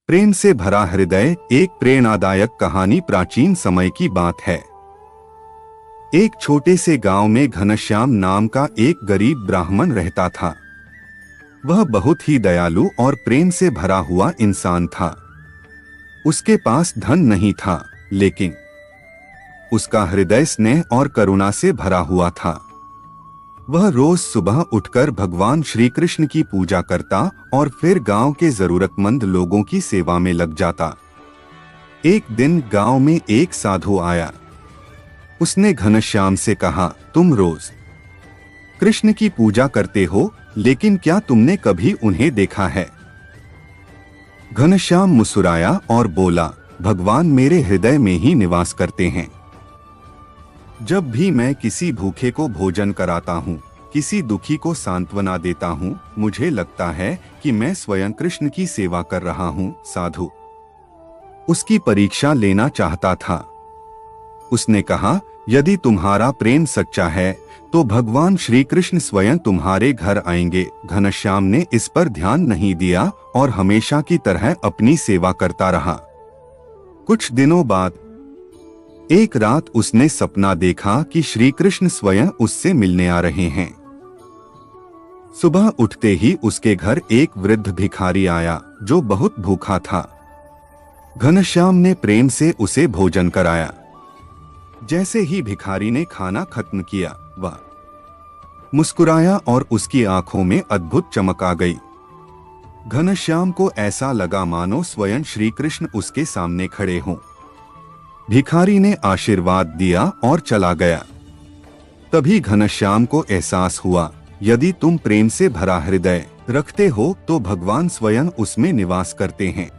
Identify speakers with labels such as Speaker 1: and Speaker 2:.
Speaker 1: प्रेम से भरा हृदय एक प्रेरणादायक कहानी प्राचीन समय की बात है। एक छोटे से गांव में घनश्याम नाम का एक गरीब ब्राह्मण रहता था। वह बहुत ही दयालु और प्रेम से भरा हुआ इंसान था। उसके पास धन नहीं था, लेकिन उसका हृदय स्नेह और करुणा से भरा हुआ था। वह रोज सुबह उठकर भगवान श्री कृष्ण की पूजा करता और फिर गांव के जरूरतमंद लोगों की सेवा में लग जाता। एक दिन गांव में एक साधु आया। उसने घनश्याम से कहा, तुम रोज कृष्ण की पूजा करते हो, लेकिन क्या तुमने कभी उन्हें देखा है? घनश्याम मुस्कुराया और बोला, भगवान मेरे हृदय में ही निवास करते हैं। जब भी मैं किसी भूखे को भोजन कराता हूँ, किसी दुखी को सांत्वना देता हूँ, मुझे लगता है कि मैं स्वयं कृष्ण की सेवा कर रहा हूँ। साधु उसकी परीक्षा लेना चाहता था। उसने कहा, यदि तुम्हारा प्रेम सच्चा है तो भगवान श्री कृष्ण स्वयं तुम्हारे घर आएंगे। घनश्याम ने इस पर ध्यान नहीं दिया और हमेशा की तरह अपनी सेवा करता रहा। कुछ दिनों बाद एक रात उसने सपना देखा कि श्री कृष्ण स्वयं उससे मिलने आ रहे हैं। सुबह उठते ही उसके घर एक वृद्ध भिखारी आया जो बहुत भूखा था। घनश्याम ने प्रेम से उसे भोजन कराया। जैसे ही भिखारी ने खाना खत्म किया, वह मुस्कुराया और उसकी आंखों में अद्भुत चमक आ गई। घनश्याम को ऐसा लगा मानो स्वयं श्री कृष्ण उसके सामने खड़े हों। भिखारी ने आशीर्वाद दिया और चला गया। तभी घनश्याम को एहसास हुआ, यदि तुम प्रेम से भरा हृदय रखते हो तो भगवान स्वयं उसमें निवास करते हैं।